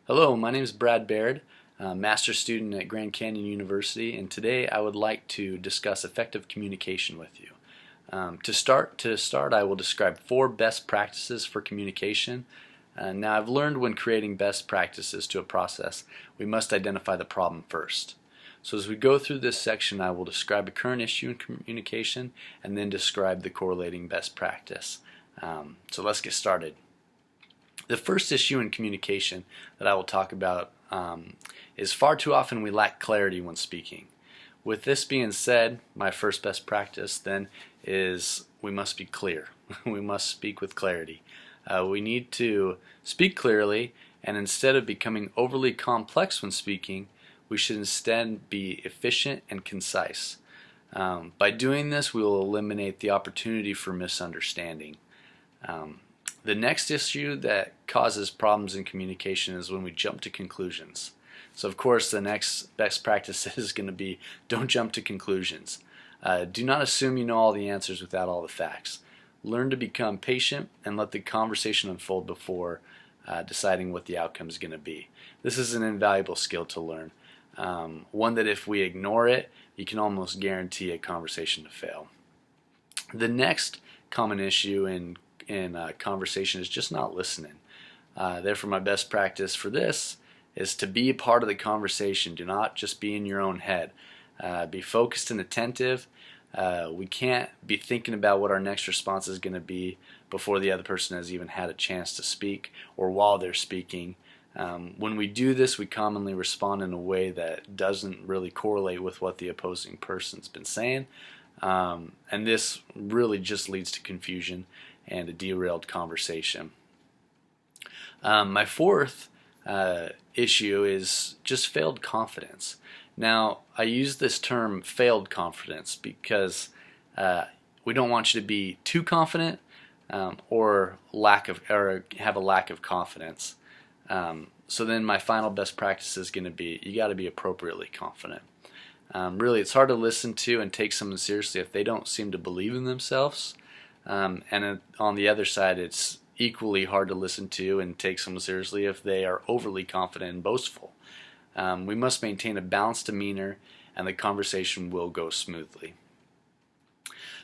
Hello, my name is Brad Baird, master's student at Grand Canyon University, and today I would like to discuss effective communication with you. To start, I will describe 4 best practices for communication. Now, I've learned when creating best practices to a process, we must identify the problem first. So as we go through this section, I will describe a current issue in communication and then describe the correlating best practice. So let's get started. The first issue in communication that I will talk about is far too often we lack clarity when speaking. With this being said, my first best practice then is we must be clear. We must speak with clarity. We need to speak clearly, and instead of becoming overly complex when speaking, we should instead be efficient and concise. By doing this, we will eliminate the opportunity for misunderstanding. The next issue that causes problems in communication is when we jump to conclusions. So of course the next best practice is going to be don't jump to conclusions. Do not assume you know all the answers without all the facts. Learn to become patient and let the conversation unfold before deciding what the outcome is going to be. This is an invaluable skill to learn. One that if we ignore it, you can almost guarantee a conversation to fail. The next common issue in conversation is just not listening. Therefore, my best practice for this is to be a part of the conversation. Do not just be in your own head. Be focused and attentive. We can't be thinking about what our next response is going to be before the other person has even had a chance to speak or while they're speaking. When we do this, we commonly respond in a way that doesn't really correlate with what the opposing person's been saying. And this really just leads to confusion and a derailed conversation. My fourth issue is just failed confidence. Now, I use this term failed confidence because we don't want you to be too confident or have a lack of confidence. So then my final best practice is going to be you got to be appropriately confident. Really, it's hard to listen to and take someone seriously if they don't seem to believe in themselves. And on the other side, it's equally hard to listen to and take someone seriously if they are overly confident and boastful. We must maintain a balanced demeanor, and the conversation will go smoothly.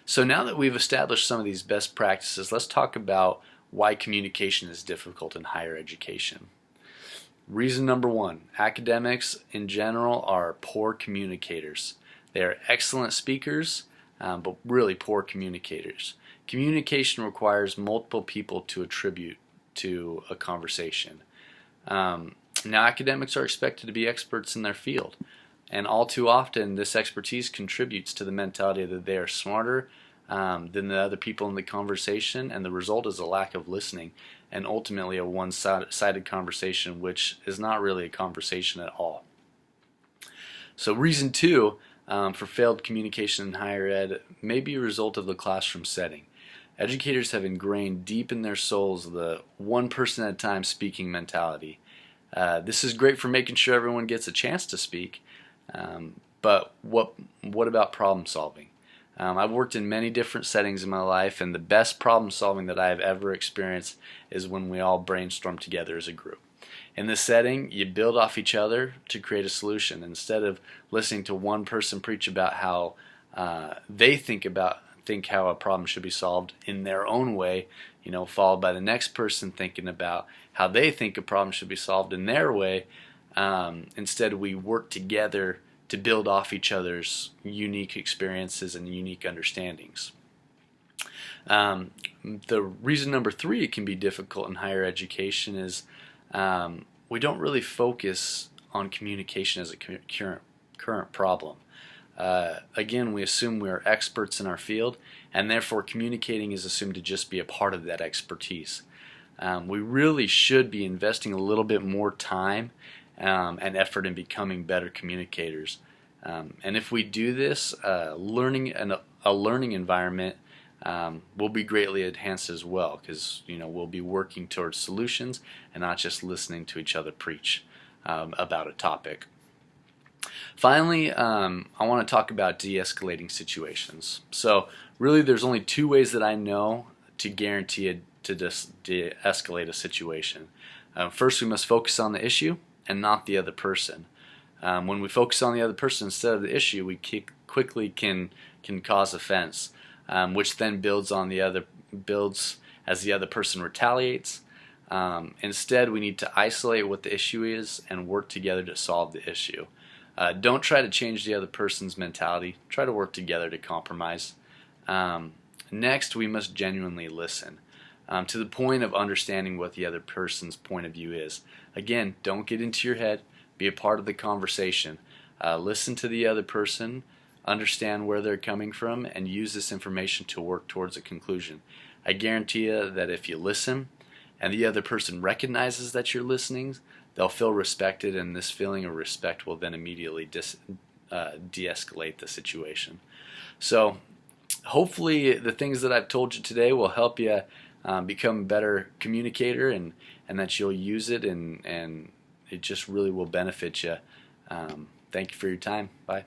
So now that we've established some of these best practices, let's talk about why communication is difficult in higher education. Reason number 1, academics in general are poor communicators. They are excellent speakers, but really poor communicators. Communication requires multiple people to attribute to a conversation. Now, academics are expected to be experts in their field, and all too often this expertise contributes to the mentality that they are smarter than the other people in the conversation, and the result is a lack of listening and ultimately a one-sided conversation, which is not really a conversation at all. So reason 2 for failed communication in higher ed may be a result of the classroom setting. Educators have ingrained deep in their souls the one person at a time speaking mentality. This is great for making sure everyone gets a chance to speak, but what about problem solving? I've worked in many different settings in my life, and the best problem solving that I have ever experienced is when we all brainstorm together as a group. In this setting, you build off each other to create a solution. Instead of listening to one person preach about how they think how a problem should be solved in their own way, followed by the next person thinking about how they think a problem should be solved in their way. Instead, we work together to build off each other's unique experiences and unique understandings. The reason number 3 it can be difficult in higher education is we don't really focus on communication as a current problem. Again, we assume we are experts in our field, and therefore communicating is assumed to just be a part of that expertise. We really should be investing a little bit more time and effort in becoming better communicators. And if we do this, a learning environment will be greatly enhanced as well, because we'll be working towards solutions and not just listening to each other preach about a topic. Finally, I want to talk about de-escalating situations. So really there's only 2 ways that I know to guarantee to de-escalate a situation. First, we must focus on the issue and not the other person. When we focus on the other person instead of the issue, we quickly can cause offense, which then builds as the other person retaliates. Instead, we need to isolate what the issue is and work together to solve the issue. Don't try to change the other person's mentality. Try to work together to compromise. Next, we must genuinely listen to the point of understanding what the other person's point of view is. Again, don't get into your head. Be a part of the conversation. Listen to the other person, understand where they're coming from, and use this information to work towards a conclusion. I guarantee you that if you listen and the other person recognizes that you're listening, they'll feel respected, and this feeling of respect will then immediately de-escalate the situation. So hopefully the things that I've told you today will help you become a better communicator, and that you'll use it, and it just really will benefit you. Thank you for your time. Bye.